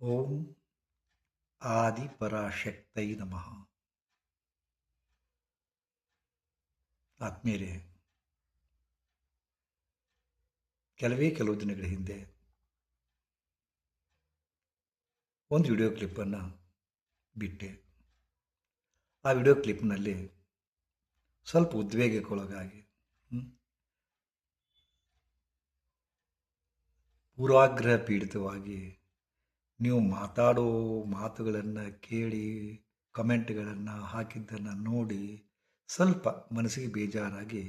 ಓಂ ಆದಿಪರಾಶಕ್ತೈ ನಮಃ. ಆತ್ಮೀಯರೇ, ಕೆಲವು ದಿನಗಳ ಹಿಂದೆ ಒಂದು ವಿಡಿಯೋ ಕ್ಲಿಪ್ಪನ್ನು ಬಿಟ್ಟೆ. ಆ ವಿಡಿಯೋ ಕ್ಲಿಪ್ನಲ್ಲಿ ಸ್ವಲ್ಪ ಉದ್ವೇಗಕ್ಕೊಳಗಾಗಿ ಪೂರ್ವಾಗ್ರಹ ಪೀಡಿತವಾಗಿ ನೀವು ಮಾತಾಡೋ ಮಾತುಗಳನ್ನು ಕೇಳಿ ಕಮೆಂಟ್ಗಳನ್ನು ಹಾಕಿದ್ದನ್ನು ನೋಡಿ ಸ್ವಲ್ಪ ಮನಸ್ಸಿಗೆ ಬೇಜಾರಾಗಿ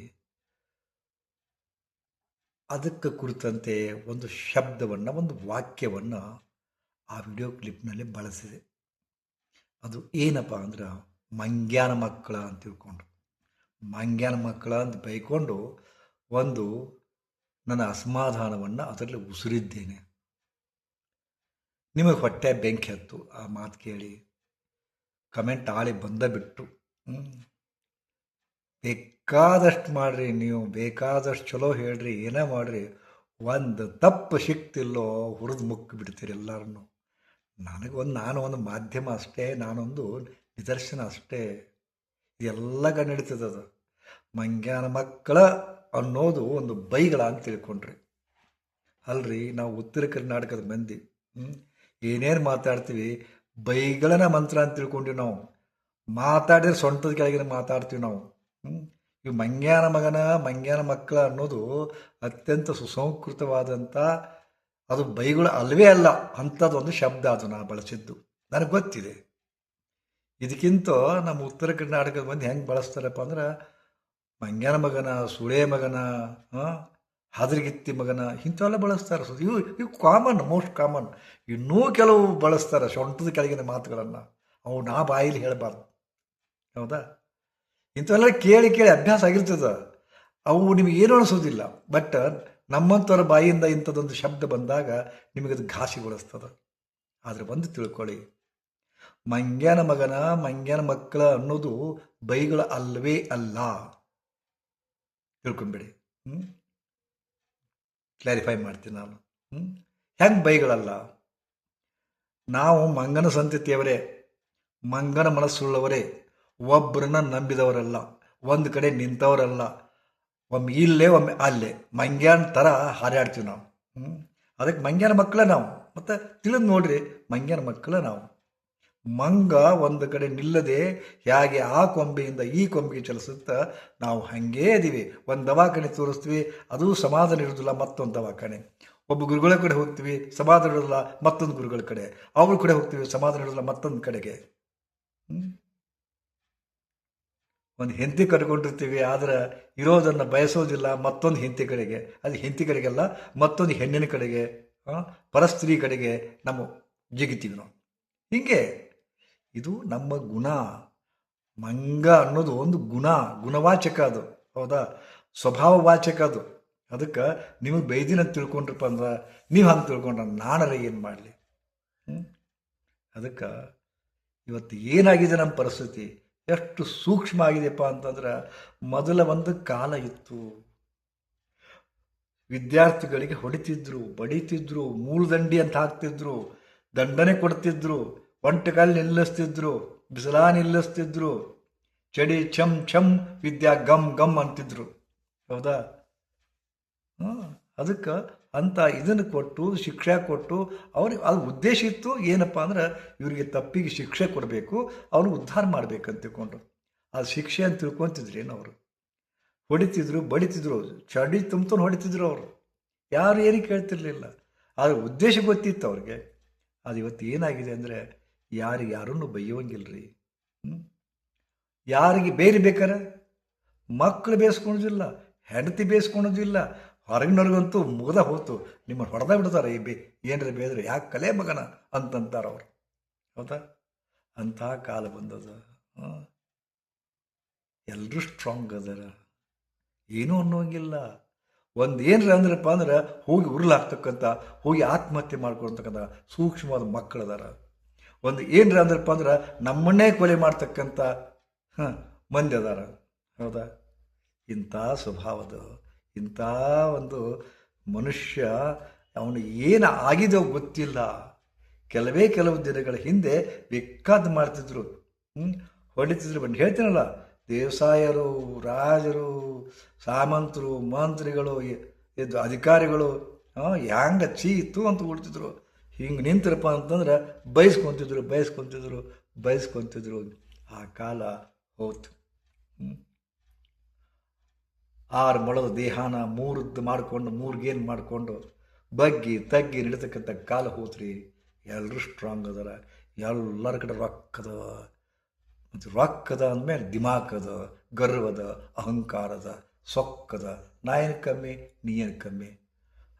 ಅದಕ್ಕೆ ಕುರಿತಂತೆ ಒಂದು ಶಬ್ದವನ್ನು, ಒಂದು ವಾಕ್ಯವನ್ನು ಆ ವಿಡಿಯೋ ಕ್ಲಿಪ್ನಲ್ಲಿ ಬಳಸಿದೆ. ಅದು ಏನಪ್ಪ ಅಂದ್ರೆ ಮಂಗ್ಯಾನ ಮಕ್ಕಳ ಅಂತ ತಿಳ್ಕೊಂಡು, ಮಂಗ್ಯಾನ ಮಕ್ಕಳ ಅಂತ ಬೈಕೊಂಡು ಒಂದು ನನ್ನ ಅಸಮಾಧಾನವನ್ನು ಅದರಲ್ಲಿ ಉಸಿರಿದ್ದೇನೆ. ನಿಮಗೆ ಹೊಟ್ಟೆ ಬೆಂಕಿ ಹತ್ತು ಆ ಮಾತು ಕೇಳಿ. ಕಮೆಂಟ್ ಆಳಿ ಬಂದ ಬಿಟ್ಟು ಬೇಕಾದಷ್ಟು ಮಾಡಿರಿ, ನೀವು ಬೇಕಾದಷ್ಟು ಚಲೋ ಹೇಳ್ರಿ, ಏನೇ ಮಾಡಿರಿ, ಒಂದು ತಪ್ಪು ಸಿಕ್ತಿಲ್ಲೋ ಹುರಿದು ಮುಕ್ಕಿ ಬಿಡ್ತೀರಿ ಎಲ್ಲರನ್ನು. ನಾನು ಒಂದು ಮಾಧ್ಯಮ ಅಷ್ಟೇ, ನಾನೊಂದು ನಿದರ್ಶನ ಅಷ್ಟೇ. ಎಲ್ಲ ನಡೀತದದು. ಮಂಗ್ಯಾನ ಮಕ್ಕಳ ಅನ್ನೋದು ಒಂದು ಬೈಗಳ ಅಂತ ತಿಳ್ಕೊಂಡ್ರಿ. ಅಲ್ರಿ, ನಾವು ಉತ್ತರ ಕರ್ನಾಟಕದ ಮಂದಿ ಏನೇನು ಮಾತಾಡ್ತೀವಿ ಬೈಗಳನ್ನ ಮಂತ್ರ ಅಂತ ತಿಳ್ಕೊಂಡಿವಿ. ನಾವು ಮಾತಾಡಿದ್ರೆ ಸೊಂಟದ ಕೆಳಗಿನ ಮಾತಾಡ್ತೀವಿ ನಾವು. ಇವು ಮಂಗ್ಯಾನ ಮಕ್ಕಳ ಅನ್ನೋದು ಅತ್ಯಂತ ಸುಸಂಸ್ಕೃತವಾದಂಥ, ಅದು ಬೈಗಳು ಅಲ್ವೇ ಅಲ್ಲ ಅಂಥದ್ದೊಂದು ಶಬ್ದ. ಅದು ನಾ ಬಳಸಿದ್ದು ನನಗೆ ಗೊತ್ತಿದೆ. ಇದಕ್ಕಿಂತ ನಮ್ಮ ಉತ್ತರ ಕರ್ನಾಟಕದ ಮಂದಿ ಹೆಂಗೆ ಬಳಸ್ತಾರಪ್ಪ ಅಂದ್ರೆ ಮಂಗ್ಯಾನ ಮಗನ, ಸುಳೆ ಮಗನ, ಹಾದ್ರಿಗಿತ್ತಿ ಮಗನ, ಇಂಥವೆಲ್ಲ ಬಳಸ್ತಾರೆ. ಇವು ಕಾಮನ್, ಮೋಸ್ಟ್ ಕಾಮನ್. ಇನ್ನೂ ಕೆಲವು ಬಳಸ್ತಾರೆ ಸೊಂಟದ ಕೆಳಗಿನ ಮಾತುಗಳನ್ನು. ಅವು ನಾ ಬಾಯಿಲಿ ಹೇಳಬಾರ್ದು, ಹೌದಾ? ಇಂಥವೆಲ್ಲ ಕೇಳಿ ಕೇಳಿ ಅಭ್ಯಾಸ ಆಗಿರ್ತದ. ಅವು ನಿಮಗೆ ಏನು ಅನಿಸೋದಿಲ್ಲ. ಬಟ್ ನಮ್ಮಂಥವ್ರ ಬಾಯಿಯಿಂದ ಇಂಥದ್ದೊಂದು ಶಬ್ದ ಬಂದಾಗ ನಿಮಗದು ಘಾಸಿಗೊಳಿಸ್ತದ. ಆದರೆ ಒಂದು ತಿಳ್ಕೊಳ್ಳಿ, ಮಂಗ್ಯಾನ ಮಕ್ಕಳ ಅನ್ನೋದು ಬೈಗಳು ಅಲ್ಲವೇ ಅಲ್ಲ. ತಿಳ್ಕೊಂಬೇಡಿ. ಕ್ಲಾರಿಫೈ ಮಾಡ್ತೀನಿ ನಾನು. ಹೆಂಗೆ ಬೈಗಳಲ್ಲ? ನಾವು ಮಂಗನ ಸಂತತಿಯವರೇ, ಮಂಗನ ಮನಸ್ಸುಳ್ಳವರೇ, ಒಬ್ಬರನ್ನ ನಂಬಿದವರಲ್ಲ, ಒಂದು ಕಡೆ ನಿಂತವರಲ್ಲ. ಒಮ್ಮೆ ಇಲ್ಲೇ ಒಮ್ಮೆ ಅಲ್ಲೇ ಮಂಗ್ಯಾನ ಥರ ಹಾರಾಡ್ತೀವಿ ನಾವು. ಅದಕ್ಕೆ ಮಂಗ್ಯಾನ ಮಕ್ಕಳ ನಾವು. ಮತ್ತು ತಿಳಿದು ನೋಡ್ರಿ, ಮಂಗ್ಯಾನ ಮಕ್ಕಳ ನಾವು. ಮಂಗ ಒಂದು ಕಡೆ ನಿಲ್ಲದೆ ಹೇಗೆ ಆ ಕೊಂಬೆಯಿಂದ ಈ ಕೊಂಬೆಗೆ ಚಲಿಸುತ್ತಾ ನಾವು ಹಾಗೇ ಇದೀವಿ. ಒಂದು ದವಾಖಾನೆ ತೋರಿಸ್ತೀವಿ, ಅದು ಸಮಾಧಾನ ಇರೋದಿಲ್ಲ, ಮತ್ತೊಂದು ದವಾಖಾನೆ. ಒಬ್ಬ ಗುರುಗಳ ಕಡೆ ಹೋಗ್ತೀವಿ, ಸಮಾಧಾನ ಇರೋದಿಲ್ಲ, ಮತ್ತೊಂದು ಗುರುಗಳ ಕಡೆ. ಅವ್ರ ಕಡೆ ಹೋಗ್ತೀವಿ, ಸಮಾಧಾನ ಇರೋದಿಲ್ಲ, ಮತ್ತೊಂದು ಕಡೆಗೆ. ಒಂದು ಹೆಂಡತಿ ಕಟ್ಕೊಂಡಿರ್ತೀವಿ, ಆದ್ರೆ ಇರೋದನ್ನು ಬಯಸೋದಿಲ್ಲ, ಮತ್ತೊಂದು ಹೆಂಡತಿ ಕಡೆಗೆ. ಅದು ಹೆಂಡತಿ ಕಡೆಗೆಲ್ಲ, ಮತ್ತೊಂದು ಹೆಣ್ಣಿನ ಕಡೆಗೆ, ಪರಸ್ತ್ರೀ ಕಡೆಗೆ ನಮ್ಮ ಜಿಗಿತೀವಿ ನಾವು. ಹೀಗೆ ಇದು ನಮ್ಮ ಗುಣ. ಮಂಗ ಅನ್ನೋದು ಒಂದು ಗುಣವಾಚಕ, ಅದು ಹೌದಾ? ಸ್ವಭಾವವಾಚಕ ಅದು. ಅದಕ್ಕೆ ನಿಮಗೆ ಬೈದಿನ ತಿಳ್ಕೊಂಡ್ರಪ್ಪ ಅಂದ್ರೆ ನೀವು ಹಂಗೆ ತಿಳ್ಕೊಂಡ್ರೆ ನಾನರ ಏನು ಮಾಡಲಿ? ಅದಕ್ಕೆ ಇವತ್ತು ಏನಾಗಿದೆ ನಮ್ಮ ಪರಿಸ್ಥಿತಿ, ಎಷ್ಟು ಸೂಕ್ಷ್ಮ ಆಗಿದೆಯಪ್ಪ ಅಂತಂದ್ರೆ, ಮೊದಲ ಒಂದು ಕಾಲ ಇತ್ತು, ವಿದ್ಯಾರ್ಥಿಗಳಿಗೆ ಹೊಡಿತಿದ್ರು, ಬಡಿತಿದ್ರು, ಮೂಲದಂಡಿ ಅಂತ ಹಾಕ್ತಿದ್ರು, ದಂಡನೆ ಕೊಡ್ತಿದ್ರು, ಒಂಟೆಕಾಲು ನಿಲ್ಲಿಸ್ತಿದ್ರು, ಬಿಸಿಲಾ ನಿಲ್ಲಿಸ್ತಿದ್ರು, ಚಡಿ ಛಮ್ ಛಮ್, ವಿದ್ಯಾ ಗಮ್ ಗಮ್ ಅಂತಿದ್ರು, ಹೌದಾ? ಅದಕ್ಕೆ ಅಂತ ಇದನ್ನು ಕೊಟ್ಟು, ಶಿಕ್ಷೆ ಕೊಟ್ಟು, ಅವ್ರಿಗೆ ಅದು ಉದ್ದೇಶ ಇತ್ತು. ಏನಪ್ಪ ಅಂದ್ರೆ ಇವರಿಗೆ ತಪ್ಪಿಗೆ ಶಿಕ್ಷೆ ಕೊಡಬೇಕು, ಅವ್ರಿಗೆ ಉದ್ಧಾರ ಮಾಡ್ಬೇಕಂತ ತಿಳ್ಕೊಂಡು. ಅದು ಶಿಕ್ಷೆ ಅಂತ ತಿಳ್ಕೊತಿದ್ರೇನು? ಅವರು ಹೊಡಿತಿದ್ರು, ಬಡಿತಿದ್ರು, ಚಡಿ ತುಂಬ್ಕೊಂಡು ಹೊಡಿತಿದ್ರು. ಅವರು ಯಾರು ಏನಕ್ಕೆ ಕೇಳ್ತಿರ್ಲಿಲ್ಲ. ಆದರೆ ಉದ್ದೇಶ ಗೊತ್ತಿತ್ತು ಅವ್ರಿಗೆ. ಅದು ಇವತ್ತು ಏನಾಗಿದೆ ಅಂದರೆ, ಯಾರನ್ನು ಬೈಯೋಂಗಿಲ್ರಿ. ಯಾರಿಗೆ ಬೇರೆ ಬೇಕಾರೆ ಮಕ್ಕಳು ಬೇಯಿಸ್ಕೊಳೋದಿಲ್ಲ, ಹೆಂಡತಿ ಬೇಯಿಸ್ಕೊಳೋದಿಲ್ಲ, ಹೊರಗಿನವ್ರಿಗಂತೂ ಮುಗ್ದ ಹೋತು, ನಿಮ್ಮನ್ನು ಹೊಡೆದ ಬಿಡ್ತಾರೆ. ಏನ್ರಿ ಬೇದ್ರೆ ಯಾಕೆ ಕಲೆ ಮಗನ ಅಂತಂತಾರೆ ಅವರು, ಹೌದಾ? ಅಂಥ ಕಾಲ ಬಂದದ. ಎಲ್ಲರೂ ಸ್ಟ್ರಾಂಗ್ ಅದರ, ಏನೂ ಅನ್ನೋಂಗಿಲ್ಲ. ಒಂದು ಏನರ ಅಂದ್ರಪ್ಪ ಅಂದ್ರೆ ಹೋಗಿ ಉರುಳಾಗ್ತಕ್ಕಂಥ, ಹೋಗಿ ಆತ್ಮಹತ್ಯೆ ಮಾಡ್ಕೊಳ್ತಕ್ಕಂಥ ಸೂಕ್ಷ್ಮವಾದ ಮಕ್ಕಳದಾರ. ಒಂದು ಏನರ ಅಂದ್ರಪ್ಪ ಅಂದ್ರೆ ನಮ್ಮನ್ನೇ ಕೊಲೆ ಮಾಡ್ತಕ್ಕಂಥ ಮಂದಿ ಅದಾರ, ಹೌದಾ? ಇಂಥ ಸ್ವಭಾವದ, ಇಂಥ ಒಂದು ಮನುಷ್ಯ, ಅವನು ಏನು ಆಗಿದೋ ಗೊತ್ತಿಲ್ಲ. ಕೆಲವು ದಿನಗಳ ಹಿಂದೆ ಬೇಕಾದ ಮಾಡ್ತಿದ್ರು. ಹೊಡಿತಿದ್ರು. ಬಂದು ಹೇಳ್ತೀನಲ್ಲ, ದೇವಸಾಯರು, ರಾಜರು, ಸಾಮಂತರು, ಮಂತ್ರಿಗಳು, ಇದು ಅಧಿಕಾರಿಗಳು ಹ್ಯಾಂಗ ಚೀತು ಅಂತ ಉಳ್ತಿದ್ರು. ಹಿಂಗೆ ನಿಂತರಪ್ಪ ಅಂತಂದ್ರೆ ಬಯಸ್ಕೊಂತಿದ್ರು. ಆ ಕಾಲ ಹೋಯ್ತು. 6 ಮೊಳದ ದೇಹಾನ ಮೂರದ್ದು ಮಾಡಿಕೊಂಡು 3 ಗೇನ್ ಮಾಡಿಕೊಂಡು ಬಗ್ಗಿ ತಗ್ಗಿ ನಡೀತಕ್ಕಂಥ ಕಾಲ ಹೋತ್ರಿ. ಎಲ್ಲರೂ ಸ್ಟ್ರಾಂಗ್ ಅದಾರ, ಎಲ್ಲರ ಕಡೆ ರೊಕ್ಕದ. ಮತ್ತು ರೊಕ್ಕದ ಅಂದಮೇಲೆ ದಿಮಾಕದ, ಗರ್ವದ, ಅಹಂಕಾರದ, ಸೊಕ್ಕದ. ನಾ ಏನು ಕಮ್ಮಿ, ನೀ ಏನು ಕಮ್ಮಿ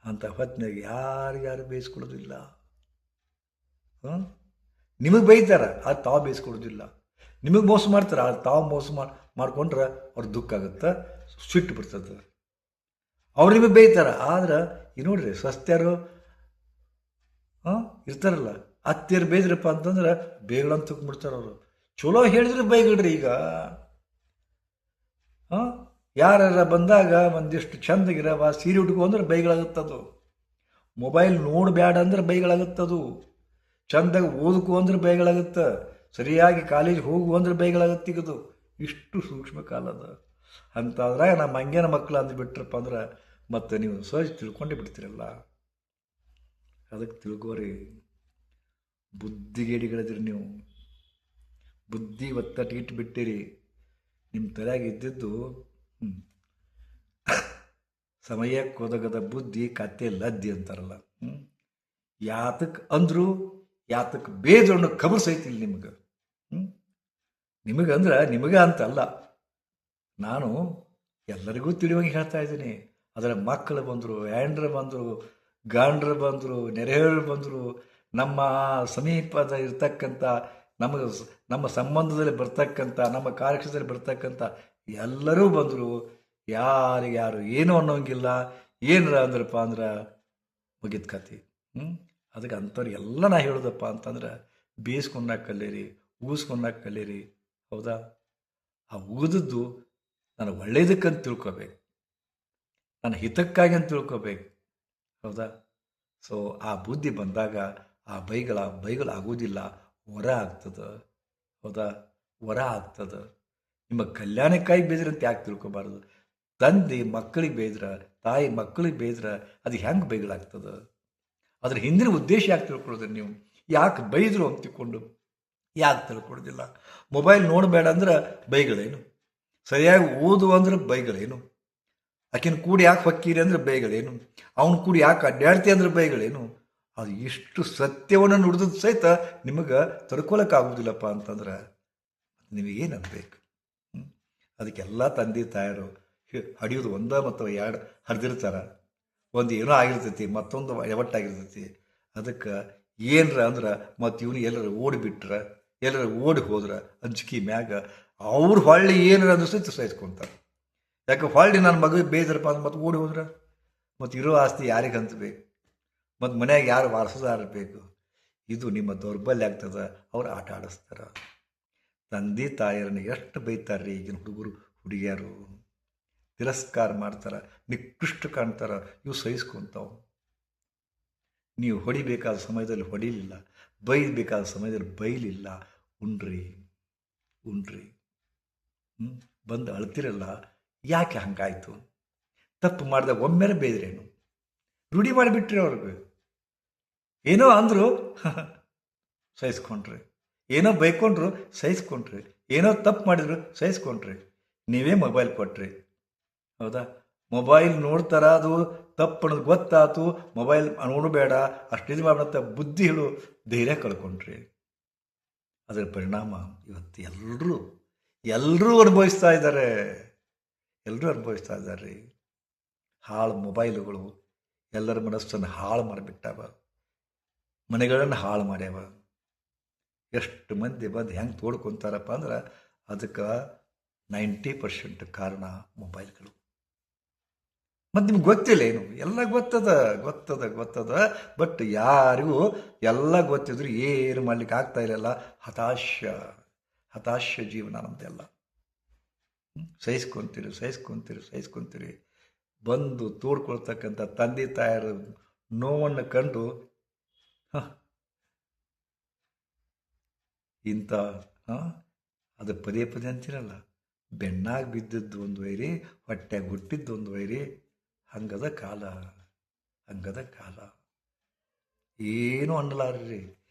ಅಂತ ಹೊತ್ತಿನಾಗ ಯಾರು ಬೇಯಿಸ್ಕೊಳ್ಳೋದಿಲ್ಲ. ನಿಮಗೆ ಬೈತಾರ, ಅದು ತಾವು ಬೇಯಿಸ್ಕೊಳ್ಳೋದಿಲ್ಲ. ನಿಮಗೆ ಮೋಸ ಮಾಡ್ತಾರೆ, ಅದು ತಾವು ಮೋಸ ಮಾಡ್ಕೊಂಡ್ರೆ ಅವ್ರ ದುಃಖ ಆಗುತ್ತೆ, ಸಿಟ್ಟು ಬರ್ತದೆ. ಅವ್ರು ನಿಮಗೆ ಬೇಯ್ತಾರ. ಆದ್ರೆ ಈ ನೋಡ್ರಿ, ಸ್ವಸ್ಥರು ಇರ್ತಾರಲ್ಲ, ಅತ್ತೆಯರು ಬೇಯ್ದ್ರಪ್ಪ ಅಂತಂದ್ರೆ ಬೇಗಳಂತ ತುಕ್ಬಿಡ್ತಾರೆ ಅವರು. ಚಲೋ ಹೇಳಿದ್ರೆ ಬೈಗಳ್ರಿ. ಈಗ ಯಾರ ಬಂದಾಗ ಒಂದಿಷ್ಟು ಚಂದಗಿರವ ಸೀರೆ ಉಟ್ಕೊ ಅಂದ್ರೆ ಬೈಗಳಾಗುತ್ತದು. ಮೊಬೈಲ್ ನೋಡಬೇಡ ಅಂದ್ರೆ ಬೈಗಳಾಗುತ್ತದು. ಚಂದಾಗ ಓದ್ಕೊ ಅಂದ್ರೆ ಬೈಗಳಾಗುತ್ತೆ. ಸರಿಯಾಗಿ ಕಾಲೇಜ್ ಹೋಗು ಅಂದ್ರೆ ಬೈಗಳಾಗುತ್ತೆ. ಈಗದು ಇಷ್ಟು ಸೂಕ್ಷ್ಮ ಕಾಲದ ಅಂತಾದ್ರಾಗ ನಮ್ಮ ಹಂಗೇನ ಮಕ್ಕಳು ಅಂದ್ಬಿಟ್ರಪ್ಪ ಅಂದ್ರೆ ಮತ್ತೆ ನೀವು ಸಹಜ ತಿಳ್ಕೊಂಡೇ ಬಿಡ್ತೀರಲ್ಲ. ಅದಕ್ಕೆ ತಿಳ್ಕೋರಿ, ಬುದ್ಧಿಗೇಡಿಗಳಿದ್ರಿ ನೀವು. ಬುದ್ಧಿ ಒತ್ತಟ್ಟು ಇಟ್ಬಿಟ್ಟಿರಿ. ನಿಮ್ಮ ತಲೆಯಾಗ ಇದ್ದಿದ್ದು ಸಮಯಕ್ಕೆ ಒದಗದ ಬುದ್ಧಿ ಕತ್ತೆ ಲದ್ದಿ ಅಂತಾರಲ್ಲ. ಯಾತಕ್ಕೆ ಅಂದ್ರು ಯಾತಕ್ಕೆ ಬೇಜಣ್ಣು ಖಬರ್ ಸೈತಿಲ್ಲ ನಿಮ್ಗೆ. ನಿಮಗಂದ್ರೆ ನಿಮಗೆ ಅಂತಲ್ಲ, ನಾನು ಎಲ್ಲರಿಗೂ ತಿಳಿಯುವಂಗೆ ಹೇಳ್ತಾ ಇದ್ದೀನಿ. ಅದರ ಮಕ್ಕಳು ಬಂದರು, ಹ್ಯಾಂಡ್ರು ಬಂದರು, ಗಾಂಡ್ರು ಬಂದರು, ನೆರೆಹೊರೆಯವರು ಬಂದರು, ನಮ್ಮ ಸಮೀಪದ ಇರ್ತಕ್ಕಂಥ ನಮ್ಮ ಸಂಬಂಧದಲ್ಲಿ ಬರ್ತಕ್ಕಂಥ, ನಮ್ಮ ಕಾರ್ಯಕ್ಷೇತ್ರದಲ್ಲಿ ಬರ್ತಕ್ಕಂಥ ಎಲ್ಲರೂ ಬಂದರು. ಯಾರು ಏನೂ ಅನ್ನೋಂಗಿಲ್ಲ. ಏನರ ಅಂದ್ರಪ್ಪ ಅಂದ್ರೆ ಮುಗಿದ ಕತೆ. ಅದಕ್ಕೆ ಅಂಥವ್ರು ಎಲ್ಲ ನಾ ಹೇಳೋದಪ್ಪ ಅಂತಂದ್ರೆ ಬೇಯಿಸ್ಕೊಂಡಾಗ ಕಲೀರಿ, ಊಸ್ಕೊಂಡಾಗ ಕಲೀರಿ. ಹೌದಾ? ಆ ಊದದ್ದು ನಾನು ಒಳ್ಳೇದಕ್ಕಂತ ತಿಳ್ಕೊಬೇಕು, ನನ್ನ ಹಿತಕ್ಕಾಗಿ ಅಂತ ತಿಳ್ಕೊಬೇಕು. ಹೌದಾ? ಸೊ ಆ ಬುದ್ಧಿ ಬಂದಾಗ ಆ ಬೈಗಳು ಆಗೋದಿಲ್ಲ, ವರ ಆಗ್ತದೆ. ಹೌದಾ? ವರ ಆಗ್ತದೆ. ನಿಮ್ಮ ಕಲ್ಯಾಣಕ್ಕಾಗಿ ಬೇಯ್ದ್ರೆ ಅಂತ ಯಾಕೆ ತಿಳ್ಕೊಬಾರ್ದು? ತಂದೆ ಮಕ್ಕಳಿಗೆ ಬೇಯ್ದ್ರೆ, ತಾಯಿ ಮಕ್ಕಳಿಗೆ ಬೇಯ್ದ್ರೆ ಅದು ಹೆಂಗೆ ಬೈಗಳಾಗ್ತದೆ? ಅದ್ರ ಹಿಂದಿನ ಉದ್ದೇಶ ಯಾಕೆ ತಿಳ್ಕೊಳ್ಳೋದ್ರಿ ನೀವು? ಯಾಕೆ ಬೈದರು ಅಂತ ತಿಳ್ಕೊಂಡು ಯಾಕೆ ತಿಳ್ಕೊಳ್ಳೋದಿಲ್ಲ? ಮೊಬೈಲ್ ನೋಡಬೇಡ ಅಂದ್ರೆ ಬೈಗಳೇನು? ಸರಿಯಾಗಿ ಓದು ಅಂದ್ರೆ ಬೈಗಳೇನು? ಆಕಿನ ಕೂಡಿ ಯಾಕೆ ಹೊಕ್ಕೀರಿ ಅಂದ್ರೆ ಬೈಗಳೇನು? ಅವನು ಕೂಡಿ ಯಾಕೆ ಅಡ್ಡಾಡ್ತಿ ಅಂದ್ರೆ ಬೈಗಳೇನು? ಅದು ಇಷ್ಟು ಸತ್ಯವನ್ನು ನುಡಿದ ಸಹಿತ ನಿಮಗೆ ತಡ್ಕೊಳಕ್ಕಾಗೋದಿಲ್ಲಪ್ಪ ಅಂತಂದ್ರೆ ನಿಮಗೇನು ಅನ್ಬೇಕು? ಅದಕ್ಕೆಲ್ಲ ತಂದೆ ತಾಯರು ಹಡಿಯೋದು ಒಂದ ಮತ್ತು 2 ಹರಿದಿರ್ತಾರೆ. ಒಂದು ಏನೋ ಆಗಿರ್ತೈತಿ, ಮತ್ತೊಂದು ಎವಟ್ಟಾಗಿರ್ತೈತಿ. ಅದಕ್ಕೆ ಏನರ ಅಂದ್ರೆ ಮತ್ತು ಇವನು ಎಲ್ಲರೂ ಓಡಿಬಿಟ್ರೆ, ಎಲ್ಲರೂ ಓಡಿ ಹೋದ್ರೆ ಅಂಜಿಕೆ ಮ್ಯಾಗ ಅವ್ರು ಹೊಳ್ಳಿ ಏನರ ಅನ್ನಿಸ್ತೈತಿ ಸಹಿಸ್ಕೊಂತಾರೆ. ಯಾಕೆ ಹೊಳ್ಳಿ ನನ್ನ ಮಗುವಿಗೆ ಬೇಯ್ದ್ರಪ್ಪ ಅಂದ್ರೆ ಮತ್ತೆ ಓಡಿ ಹೋದ್ರೆ ಮತ್ತು ಇರೋ ಆಸ್ತಿ ಯಾರಿಗೆ ಹಂಚಬೇಕು? ಮತ್ತು ಮನ್ಯಾಗ ಯಾರು ವಾರಸದಾರ ಬೇಕು? ಇದು ನಿಮ್ಮ ದೌರ್ಬಲ್ಯ ಆಗ್ತದೆ. ಅವ್ರು ಆಟ ಆಡಿಸ್ತಾರೆ. ತಂದೆ ತಾಯಿಯರನ್ನು ಎಷ್ಟು ಬೈತಾರ್ರಿ ಈಗಿನ ಹುಡುಗರು ಹುಡುಗಿಯರು. ತಿರಸ್ಕಾರ ಮಾಡ್ತಾರೆ, ನಿಕೃಷ್ಟ ಕಾಣ್ತಾರೆ. ಇವು ಸಹಿಸ್ಕೊಂತಾವು. ನೀವು ಹೊಡಿಬೇಕಾದ ಸಮಯದಲ್ಲಿ ಹೊಡಿಲಿಲ್ಲ, ಬೈಬೇಕಾದ ಸಮಯದಲ್ಲಿ ಬೈಲಿಲ್ಲ. ಉಣ್ರಿ ಬಂದು ಅಳ್ತಿರಲ್ಲ. ಯಾಕೆ ಹಂಗಾಯ್ತು? ತಪ್ಪು ಮಾಡಿದಾಗ ಒಮ್ಮೆಲೆ ಬೇಯ್ದ್ರೇನು? ರೂಢಿ ಮಾಡಿಬಿಟ್ರಿ ಅವ್ರಿಗೆ. ಏನೋ ಅಂದರು ಸಹಿಸ್ಕೊಂಡ್ರಿ, ಏನೋ ಬೈಕೊಂಡ್ರು ಸಹಿಸ್ಕೊಂಡ್ರಿ, ಏನೋ ತಪ್ಪು ಮಾಡಿದ್ರು ಸಹಿಸ್ಕೊಂಡ್ರಿ. ನೀವೇ ಮೊಬೈಲ್ ಕೊಟ್ರಿ. ಹೌದಾ? ಮೊಬೈಲ್ ನೋಡ್ತಾರ, ಅದು ತಪ್ಪು ಅನ್ನೋದು ಗೊತ್ತಾಯ್ತು, ಮೊಬೈಲ್ ನೋಡಬೇಡ, ಅಷ್ಟು ಇದು ಮಾಡಂತ ಬುದ್ಧಿ ಹೇಳು ಧೈರ್ಯ ಕಳ್ಕೊಂಡ್ರಿ. ಅದರ ಪರಿಣಾಮ ಇವತ್ತು ಎಲ್ಲರೂ ಅನುಭವಿಸ್ತಾ ಇದ್ದಾರೆ. ಹಾಳು ಮೊಬೈಲುಗಳು ಎಲ್ಲರ ಮನಸ್ಸನ್ನು ಹಾಳು ಮಾಡಿಬಿಟ್ಟಾವ, ಮನೆಗಳನ್ನು ಹಾಳು ಮಾಡ್ಯಾವ. ಎಷ್ಟು ಮಂದಿ ಬಂದು ಹೆಂಗೆ ತೋಡ್ಕೊತಾರಪ್ಪ ಅಂದ್ರೆ ಅದಕ್ಕೆ 90% ಕಾರಣ ಮೊಬೈಲ್ಗಳು. ಮತ್ತು ನಿಮ್ಗೆ ಗೊತ್ತಿಲ್ಲ ಏನು? ಎಲ್ಲ ಗೊತ್ತದ. ಬಟ್ ಯಾರಿಗೂ ಎಲ್ಲ ಗೊತ್ತಿದ್ರು ಏನು ಮಾಡ್ಲಿಕ್ಕೆ ಆಗ್ತಾ ಇರಲ್ಲ. ಹತಾಶ ಜೀವನ ನಮ್ದೆಲ್ಲ. ಸಹಿಸ್ಕೊಂತೀರಿ. ಬಂದು ತೋಡ್ಕೊಳ್ತಕ್ಕಂಥ ತಂದೆ ತಾಯರ ನೋವನ್ನು ಕಂಡು ಇಂಥ ಆ, ಅದು ಪದೇ ಪದೇ ಅಂತಿರಲ್ಲ, ಬೆನ್ನಾಗಿ ಬಿದ್ದದ್ದು ಒಂದು ವೈರಿ, ಹೊಟ್ಟೆಗೆ ಹುಟ್ಟಿದ್ದು ಒಂದು ವೈರಿ. ಹಂಗದ ಕಾಲ, ಹಂಗದ ಕಾಲ. ಏನೂ ಅನ್ನಲಾರ್ರಿ,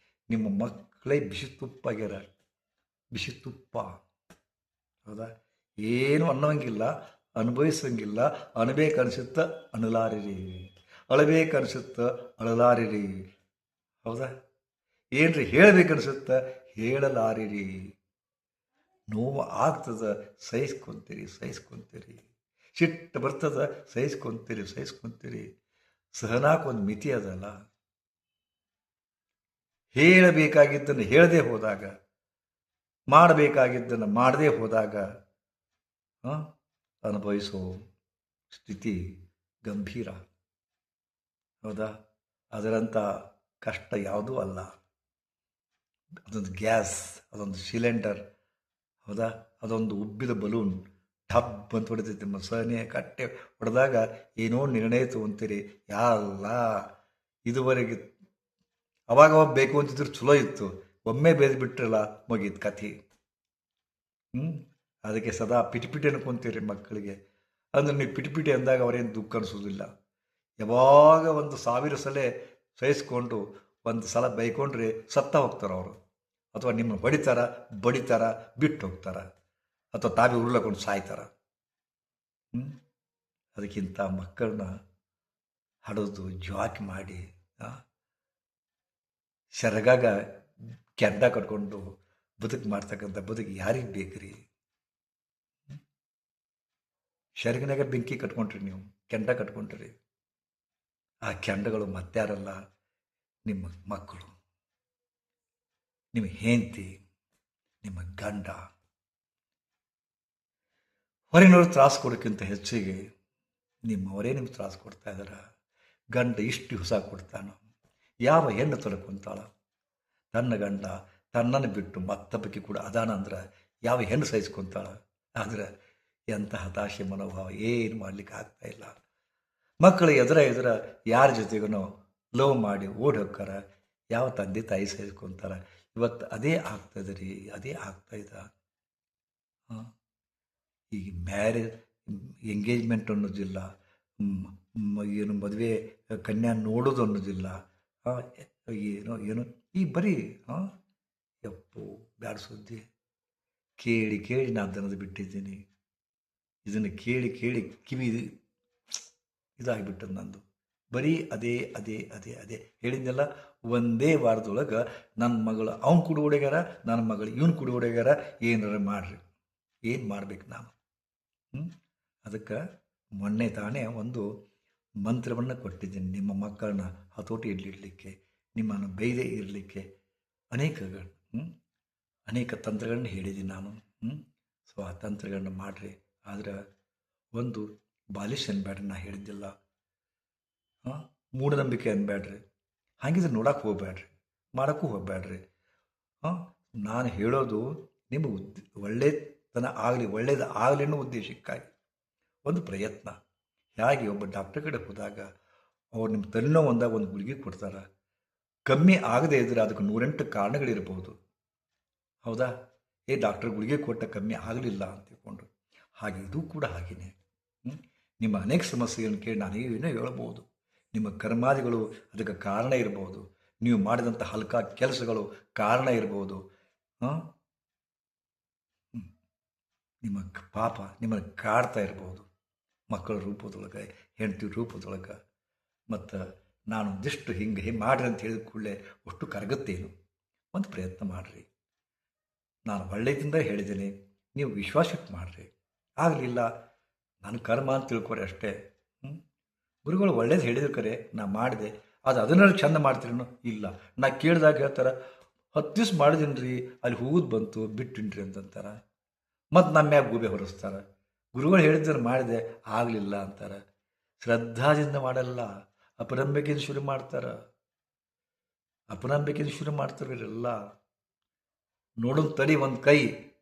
ನಿಮ್ಮ ಮಕ್ಕಳೇ ಬಿಸಿ ತುಪ್ಪ ಆಗ್ಯಾರ, ಬಿಸಿ ತುಪ್ಪ. ಹೌದಾ? ಏನು ಅನ್ನೋಂಗಿಲ್ಲ, ಅನುಭವಿಸೋಂಗಿಲ್ಲ. ಅನ್ಬೇಕನ್ಸುತ್ತ ಅನ್ನಲಾರಿರಿ, ಅಳಬೇಕನ್ಸುತ್ತ ಅಳಲಾರಿರಿ. ಹೌದಾ? ಏನ್ರಿ ಹೇಳ್ಬೇಕನ್ಸುತ್ತ ಹೇಳಲಾರಿರಿ. ನೋವು ಆಗ್ತದ, ಸಹಿಸ್ಕೊಂತೀರಿ, ಸಹಿಸ್ಕೊಂತೀರಿ. ಸಿಟ್ಟು ಬರ್ತದ, ಸಹಿಸ್ಕೊಂತೀರಿ, ಸಹಿಸ್ಕೊಂತೀರಿ. ಸಹನಾಕೊಂದು ಮಿತಿ ಅದಲ್ಲ. ಹೇಳಬೇಕಾಗಿದ್ದನ್ನು ಹೇಳದೆ ಹೋದಾಗ, ಮಾಡಬೇಕಾಗಿದ್ದನ್ನು ಮಾಡದೆ ಹೋದಾಗ ಅನುಭವಿಸೋ ಸ್ಥಿತಿ ಗಂಭೀರ. ಹೌದಾ? ಅದರಂಥ ಕಷ್ಟ ಯಾವುದೂ ಅಲ್ಲ. ಅದೊಂದು ಗ್ಯಾಸ್, ಅದೊಂದು ಸಿಲಿಂಡರ್. ಹೌದಾ? ಅದೊಂದು ಉಬ್ಬಿದ ಬಲೂನ್ ಟಬ್ ಅಂತ ಹೊಡಿತೈತಿ. ನಿಮ್ಮ ಸಹನೆ ಕಟ್ಟೆ ಹೊಡೆದಾಗ ಏನೋ ನಿರ್ಣಯ ತಗೊಂತೀರಿ. ಎಲ್ಲ ಇದುವರೆಗೆ ಅವಾಗ ಬೇಕು ಅಂತಿದ್ರು ಚಲೋ ಇತ್ತು, ಒಮ್ಮೆ ಬೇದ್ ಬಿಟ್ರಲ್ಲ ಮುಗೀತು ಕಥೆ. ಅದಕ್ಕೆ ಸದಾ ಪಿಟಿ ಅನ್ಕೊಂತೀರಿ ಮಕ್ಕಳಿಗೆ. ಅಂದ್ರೆ ನೀವು ಪಿಟಿ ಅಂದಾಗ ಅವರೇನು ದುಃಖ ಅನಿಸೋದಿಲ್ಲ. ಯಾವಾಗ ಒಂದು 1000 ಸಲ ಸಹಿಸ್ಕೊಂಡು ಒಂದು ಸಲ ಬೈಕೊಂಡ್ರೆ ಸತ್ತ ಹೋಗ್ತಾರೆ ಅವರು. ಅಥವಾ ನಿಮ್ಮನ್ನು ಹೊಡಿತಾರ, ಬಡಿತಾರ, ಬಿಟ್ಟು ಹೋಗ್ತಾರ, ಅಥವಾ ತಾವೇ ಉರುಳಕೊಂಡು ಸಾಯ್ತಾರ. ಅದಕ್ಕಿಂತ ಮಕ್ಕಳನ್ನ ಹಡೋದು ಜ್ವಾಕ್ ಮಾಡಿ ಸೆರಗಾಗ ಕೆಂಡ ಕಟ್ಕೊಂಡು ಬದುಕು ಮಾಡ್ತಕ್ಕಂಥ ಬದುಕು ಯಾರಿಗೆ ಬೇಕ್ರಿ? ಸೆರಗಿನಾಗ ಬೆಂಕಿ ಕಟ್ಕೊಂಡ್ರಿ, ನೀವು ಕೆಂಡ ಕಟ್ಕೊಂಡ್ರಿ. ಆ ಕೆಂಡಗಳು ಮತ್ತಾರಲ್ಲ, ನಿಮ್ಮ ಮಕ್ಕಳು, ನಿಮ್ಮ ಹೆಂಡತಿ, ನಿಮ್ಮ ಗಂಡ. ಹೊರಗಿನವ್ರು ತ್ರಾಸು ಕೊಡೋಕ್ಕಿಂತ ಹೆಚ್ಚಿಗೆ ನಿಮ್ಮವರೇ ನಿಮ್ಗೆ ತ್ರಾಸು ಕೊಡ್ತಾ ಇದ್ದಾರ. ಗಂಡ ಇಷ್ಟು ಹೊಸ ಕೊಡ್ತಾನೋ? ಯಾವ ಹೆಣ್ಣು ತೊಳ್ಕೊಂತಾಳ? ತನ್ನ ಗಂಡ ತನ್ನನ್ನು ಬಿಟ್ಟು ಮತ್ತೊಬ್ಬಕ್ಕೆ ಕೂಡ ಅದಾನ ಅಂದ್ರೆ ಯಾವ ಹೆಣ್ಣು ಸಹಿಸ್ಕೊಂತಾಳ? ಆದರೆ ಎಂಥ ಹತಾಶೆ ಮನೋಭಾವ, ಏನು ಮಾಡ್ಲಿಕ್ಕೆ ಆಗ್ತಾ ಇಲ್ಲ. ಮಕ್ಕಳು ಎದುರ ಯಾರ ಜೊತೆಗೂ ಲವ್ ಮಾಡಿ ಓಡಿ ಹೋಗ್ತಾರ. ಯಾವ ತಂದೆ ತಾಯಿ ಸಹಿಸ್ಕೊಂತಾರ? ಇವತ್ತು ಅದೇ ಆಗ್ತದೆ ರೀ, ಅದೇ ಆಗ್ತಾ ಇದ್ದ. ಈಗ ಮ್ಯಾರೇಜ್ ಎಂಗೇಜ್ಮೆಂಟ್ ಅನ್ನೋದಿಲ್ಲ, ಏನು ಮದುವೆ ಕನ್ಯಾ ನೋಡೋದು ಅನ್ನೋದಿಲ್ಲ. ಏನೋ ಈ ಬರೀ ಯಪ್ಪು ಬ್ಯಾಡ ಸುದ್ದಿ. ಕೇಳಿ ಕೇಳಿ ನಾನು ದನದ ಬಿಟ್ಟಿದ್ದೀನಿ. ಇದನ್ನು ಕೇಳಿ ಕೇಳಿ ಕಿವಿ ಇದಾಗಿಬಿಟ್ಟದು ನಂದು. ಬರೀ ಅದೇ ಅದೇ ಅದೇ ಅದೇ ಹೇಳಿದ್ನೆಲ್ಲ. ಒಂದೇ ವಾರದೊಳಗೆ ನನ್ನ ಮಗಳು ಅವ್ನು ಕುಡಿ ಹೊಡೆಗಾರ, ನನ್ನ ಮಗಳು ಇವನು ಕುಡಿ ಹೊಡೆಗಾರ. ಏನಾರ ಮಾಡ್ರಿ, ಏನು ಮಾಡ್ಬೇಕು ನಾನು? ಅದಕ್ಕೆ ಮೊನ್ನೆ ತಾನೇ ಒಂದು ಮಂತ್ರವನ್ನು ಕೊಟ್ಟಿದ್ದೀನಿ. ನಿಮ್ಮ ಮಕ್ಕಳನ್ನ ಹತೋಟಿಯಲ್ಲಿಡಲಿಕ್ಕೆ, ನಿಮ್ಮನ್ನು ಬೈದೇ ಇರಲಿಕ್ಕೆ ಅನೇಕ ತಂತ್ರಗಳನ್ನ ಹೇಳಿದ್ದೀನಿ ನಾನು. ಸೊ ಆ ತಂತ್ರಗಳನ್ನ ಮಾಡಿರಿ. ಆದರೆ ಒಂದು ಬಾಲಿಶ್ ಅನ್ಬೇಡ್ರಿ, ನಾ ಹೇಳಿದ್ದಿಲ್ಲ. ಮೂಢನಂಬಿಕೆ ಅನ್ಬೇಡ್ರಿ. ಹಾಗಿದ್ರೆ ನೋಡಕ್ಕೆ ಹೋಗ್ಬೇಡ್ರಿ, ಮಾಡೋಕ್ಕೂ ಹೋಗ್ಬೇಡ್ರಿ. ನಾನು ಹೇಳೋದು ನಿಮಗೆ ಒಳ್ಳೆತನ ಆಗಲಿ, ಒಳ್ಳೇದು ಆಗಲಿ ಅನ್ನೋ ಉದ್ದೇಶಕ್ಕಾಗಿ ಒಂದು ಪ್ರಯತ್ನ. ಹೇಗೆ ಒಬ್ಬ ಡಾಕ್ಟರ್ ಕಡೆ ಹೋದಾಗ ಅವ್ರು ನಿಮ್ಮ ತಲೆನೋವು ಒಂದಾಗ ಒಂದು ಗುಳಿಗೆ ಕೊಡ್ತಾರೆ. ಕಮ್ಮಿ ಆಗದೆ ಇದ್ದರೆ ಅದಕ್ಕೆ 108 ಕಾರಣಗಳಿರ್ಬೋದು. ಹೌದಾ? ಡಾಕ್ಟರ್ ಗುಳಿಗೆ ಕೊಟ್ಟ ಕಮ್ಮಿ ಆಗಲಿಲ್ಲ ಅಂತ ತಿಳ್ಕೊಂಡು. ಹಾಗೆ ಇದು ಕೂಡ ಹಾಗೆಯೇ. ನಿಮ್ಮ ಅನೇಕ ಸಮಸ್ಯೆಗಳನ್ನು ಕೇಳಿ ನಾನು ಏನೋ ಹೇಳ್ಬೋದು. ನಿಮ್ಮ ಕರ್ಮಾದಿಗಳು ಅದಕ್ಕೆ ಕಾರಣ ಇರ್ಬೋದು. ನೀವು ಮಾಡಿದಂಥ ಹಲ್ಕ ಕೆಲಸಗಳು ಕಾರಣ ಇರ್ಬೋದು. ನಿಮ್ಮ ಪಾಪ ನಿಮ್ಮನ್ನು ಕಾಡ್ತಾ ಇರ್ಬೋದು, ಮಕ್ಕಳ ರೂಪದೊಳಗೆ, ಹೆಂಡತಿ ರೂಪದೊಳಗೆ. ಮತ್ತು ನಾನು ಒಂದಿಷ್ಟು ಹಿಂಗೆ ಮಾಡ್ರಿ ಅಂತ ಹೇಳಿದ ಕೂಡಲೇ ಅಷ್ಟು ಕರಗುತ್ತೇನು? ಒಂದು ಪ್ರಯತ್ನ ಮಾಡಿರಿ. ನಾನು ಒಳ್ಳೆಯದಿಂದ ಹೇಳಿದ್ದೀನಿ, ನೀವು ವಿಶ್ವಾಸಕ್ಕೆ ಮಾಡಿರಿ. ಆಗಲಿಲ್ಲ, ನನ್ನ ಕರ್ಮ ಅಂತ ತಿಳ್ಕೊರಿ ಅಷ್ಟೇ. ಗುರುಗಳು ಒಳ್ಳೇದು ಹೇಳಿದ್ರು ಕರೆ, ನಾ ಮಾಡಿದೆ. ಅದನ್ನೆಲ್ಲ ಚಂದ ಮಾಡ್ತೀರೇನೋ? ಇಲ್ಲ, ನಾ ಕೇಳಿದಾಗ ಹೇಳ್ತಾರೆ 10 ದಿವ್ಸ ಮಾಡಿದೀನಿ ರೀ, ಅಲ್ಲಿ ಹೂದು ಬಂತು ಬಿಟ್ಟಿನ್ರಿ ಅಂತಂತಾರೆ. ಮತ್ತು ನಮ್ಮ ಮ್ಯಾಗ ಗೂಬೆ ಹೊರಿಸ್ತಾರೆ. ಗುರುಗಳು ಹೇಳಿದ್ದನ್ನು ಮಾಡಿದೆ, ಆಗಲಿಲ್ಲ ಅಂತಾರೆ. ಶ್ರದ್ಧಾದಿಂದ ಮಾಡಲ್ಲ, ಅಪನಂಬಿಕೆಯಿಂದ ಶುರು ಮಾಡ್ತಾರೆ. ಅಪನಂಬಿಕೆಯಿಂದ ಶುರು ಮಾಡ್ತಾರೆ ಇವರೆಲ್ಲ. ನೋಡೋದು ತಡಿ, ಒಂದು ಕೈ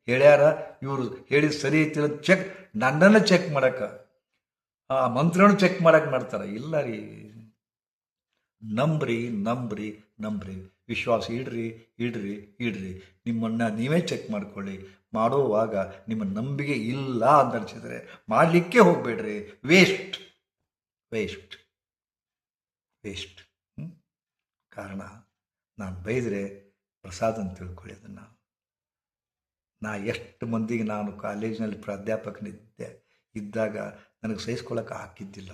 ಹೇಳ್ಯಾರ, ಇವರು ಹೇಳಿದ ಸರಿ ಐತಿ ಅಂತ ಚೆಕ್, ನನ್ನನ್ನು ಚೆಕ್ ಮಾಡಕ್ಕೆ, ಆ ಮಂತ್ರನೂ ಚೆಕ್ ಮಾಡಕ್ಕೆ ಮಾಡ್ತಾರೆ. ಇಲ್ಲ ರೀ, ನಂಬ್ರಿ ನಂಬ್ರಿ ನಂಬ್ರಿ. ವಿಶ್ವಾಸ ಇಡ್ರಿ ಇಡ್ರಿ ಇಡ್ರಿ. ನಿಮ್ಮನ್ನು ನೀವೇ ಚೆಕ್ ಮಾಡ್ಕೊಳ್ಳಿ. ಮಾಡುವಾಗ ನಿಮ್ಮ ನಂಬಿಕೆ ಇಲ್ಲ ಅಂತ ಅನಿಸಿದರೆ ಮಾಡಲಿಕ್ಕೆ ಹೋಗಬೇಡ್ರಿ. Waste waste waste. ಕಾರಣ ನಾನು ಬೈದರೆ ಪ್ರಸಾದ್ ಅಂತ ತಿಳ್ಕೊಳ್ಳಿ ಅದನ್ನು. ಎಷ್ಟು ಮಂದಿಗೆ ನಾನು ಕಾಲೇಜಿನಲ್ಲಿ ಪ್ರಾಧ್ಯಾಪಕನಿದ್ದೆ ಇದ್ದಾಗ ನನಗೆ ಸಹಿಸ್ಕೊಳ್ಳೋಕೆ ಹಾಕಿದ್ದಿಲ್ಲ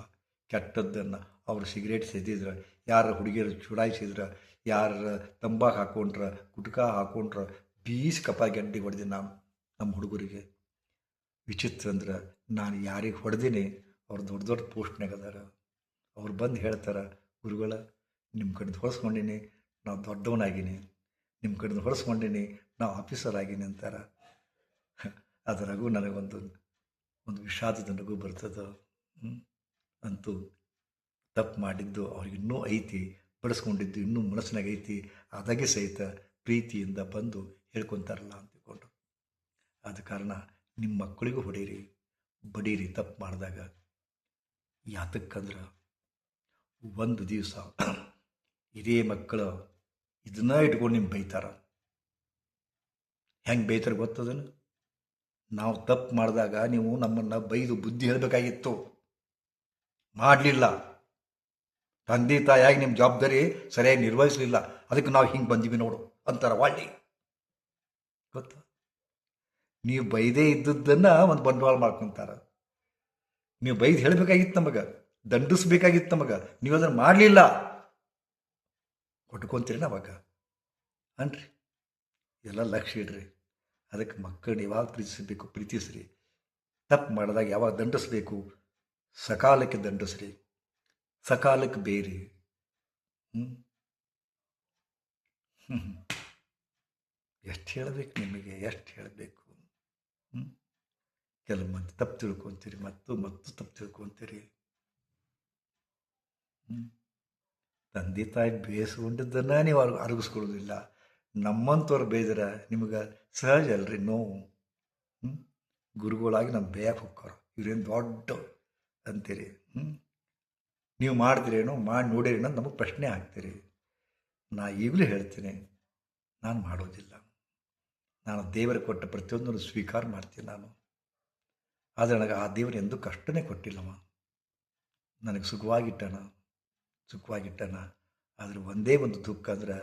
ಕೆಟ್ಟದ್ದನ್ನು. ಅವರು ಸಿಗರೇಟ್ ಸೇದಿದ್ರೆ, ಯಾರು ಹುಡುಗಿಯರು ಚುಡಾಯಿಸಿದ್ರೆ, ಯಾರು ತಂಬಾಕು ಹಾಕೊಂಡ್ರೆ, ಗುಟ್ಕಾ ಹಾಕೊಂಡ್ರೆ ಬೀಸಿ ಕಪಾಳ ಗೆಡ್ಡೆ ಹೊಡೆದೆ ನಾನು ನಮ್ಮ ಹುಡುಗರಿಗೆ. ವಿಚಿತ್ರ ಅಂದ್ರೆ ನಾನು ಯಾರಿಗೆ ಹೊಡೆದೀನಿ ಅವ್ರು ದೊಡ್ಡ ದೊಡ್ಡ ಪೋಸ್ಟ್ನಾಗ ಅದಾರ. ಅವ್ರು ಬಂದು ಹೇಳ್ತಾರೆ, ಗುರುಗಳ ನಿಮ್ಮ ಕಡೆದು ಹೊಡೆಸ್ಕೊಂಡೀನಿ, ನಾವು ದೊಡ್ಡವನಾಗೀನಿ, ನಿಮ್ಮ ಕಡೆದು ಹೊಡೆಸ್ಕೊಂಡೀನಿ, ನಾವು ಆಫೀಸರ್ ಆಗೀನಿ ಅಂತಾರೆ. ಅದರಾಗೂ ನನಗೊಂದು ವಿಷಾದದ ನಗು ಬರ್ತದೆ. ಅಂತೂ ತಪ್ಪು ಮಾಡಿದ್ದು ಅವ್ರಿಗಿನ್ನೂ ಐತಿ, ಬಡಿಸ್ಕೊಂಡಿದ್ದು ಇನ್ನೂ ಮನಸ್ಸಿನಾಗ ಐತಿ. ಅದಾಗೆ ಸಹಿತ ಪ್ರೀತಿಯಿಂದ ಬಂದು ಹೇಳ್ಕೊತಾರಲ್ಲ ಅಂತಿಕೊಂಡು. ಆದ ಕಾರಣ ನಿಮ್ಮ ಮಕ್ಕಳಿಗೂ ಹೊಡೀರಿ, ಬಡೀರಿ ತಪ್ಪು ಮಾಡಿದಾಗ. ಯಾತಕ್ಕಂದ್ರೆ ಒಂದು ದಿವಸ ಇದೇ ಮಕ್ಕಳು ಇದನ್ನ ಇಟ್ಕೊಂಡು ನಿಮ್ಮ ಬೈತಾರ. ಹೆಂಗೆ ಬೈತಾರೆ ಗೊತ್ತದನು? ನಾವು ತಪ್ಪು ಮಾಡಿದಾಗ ನೀವು ನಮ್ಮನ್ನು ಬೈದು ಬುದ್ಧಿ ಹೇಳಬೇಕಾಗಿತ್ತು, ಮಾಡಲಿಲ್ಲ. ತಂದೆ ತಾಯಿಯಾಗಿ ನಿಮ್ಮ ಜವಾಬ್ದಾರಿ ಸರಿಯಾಗಿ ನಿರ್ವಹಿಸಲಿಲ್ಲ, ಅದಕ್ಕೆ ನಾವು ಹಿಂಗೆ ಬಂದೀವಿ ನೋಡು ಅಂತಾರೆ ವಾಳಿ. ಗೊತ್ತಾ? ನೀವು ಬೈದೇ ಇದ್ದದ್ದನ್ನು ಒಂದು ಬಂಡವಾಳ ಮಾಡ್ಕೊತಾರೆ. ನೀವು ಬೈದು ಹೇಳಬೇಕಾಗಿತ್ತು, ನಮಗೆ ದಂಡಿಸ್ಬೇಕಾಗಿತ್ತು, ನಮಗೆ ನೀವು ಅದನ್ನು ಮಾಡಲಿಲ್ಲ. ಕೊಟ್ಕೊತೀರಿ ಅವಾಗ ಅನ್ರಿ. ಎಲ್ಲ ಲಕ್ಷ್ಯ ಇಡ್ರಿ. ಅದಕ್ಕೆ ಮಕ್ಕಳನ್ನ ಯಾವಾಗ ಪ್ರೀತಿಸ್ರಿ. ತಪ್ಪು ಮಾಡಿದಾಗ ಯಾವಾಗ ದಂಡಿಸ್ಬೇಕು, ಸಕಾಲಕ್ಕೆ ದಂಡಿಸ್ರಿ, ಸಕಾಲಕ್ಕೆ ಬೇರಿ. ಎಷ್ಟು ಹೇಳಬೇಕು ನಿಮಗೆ, ಎಷ್ಟು ಹೇಳಬೇಕು. ಕೆಲವು ಮಂದಿ ತಪ್ಪು ತಿಳ್ಕೊತೀರಿ, ಮತ್ತು ತಪ್ಪು ತಿಳ್ಕೊತೀರಿ. ತಂದೆ ತಾಯಿ ಬೇಯಿಸ್ಕೊಂಡಿದ್ದನ್ನು ನೀವು ಅರಗಿಸ್ಕೊಳ್ಳೋದಿಲ್ಲ. ನಮ್ಮಂಥವ್ರು ಬೇಯ್ದ್ರೆ ನಿಮಗೆ ಸಹಜ ಅಲ್ರಿ ನೋವು. ಗುರುಗಳಾಗಿ ನಮ್ಮ ಬೇಯಕ್ಕೆ ಹೋಗ್ತಾರ, ಇವ್ರೇನು ದೊಡ್ಡ ಅಂತೀರಿ. ನೀವು ಮಾಡಿದ್ರೇನೋ, ಮಾಡಿ ನೋಡಿರೇನೋ ನಮಗೆ ಪ್ರಶ್ನೆ ಹಾಕ್ತೀರಿ. ನಾ ಈಗಲೂ ಹೇಳ್ತೀನಿ, ನಾನು ಮಾಡೋದಿಲ್ಲ. ನಾನು ದೇವರು ಕೊಟ್ಟ ಪ್ರತಿಯೊಂದನ್ನು ಸ್ವೀಕಾರ ಮಾಡ್ತೀನಿ ನಾನು. ಆದರೆ ನನಗೆ ಆ ದೇವರು ಎಂದೂ ಕಷ್ಟನೇ ಕೊಟ್ಟಿಲ್ಲಮ್ಮ. ನನಗೆ ಸುಖವಾಗಿಟ್ಟನ. ಆದರೆ ಒಂದೇ ಒಂದು ದುಃಖ ಅಂದ್ರೆ,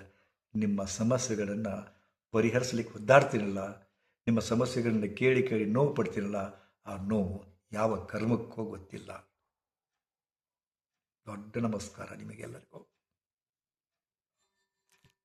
ನಿಮ್ಮ ಸಮಸ್ಯೆಗಳನ್ನು ಪರಿಹರಿಸಲಿಕ್ಕೆ ಒದ್ದಾಡ್ತೀನಲ್ಲ, ನಿಮ್ಮ ಸಮಸ್ಯೆಗಳನ್ನು ಕೇಳಿ ನೋವು ಪಡ್ತೀನಲ್ಲ, ಆ ನೋವು ಯಾವ ಕರ್ಮಕ್ಕೂ ಗೊತ್ತಿಲ್ಲ. ದೊಡ್ಡ ನಮಸ್ಕಾರ ನಿಮಗೆಲ್ಲರಿಗೂ.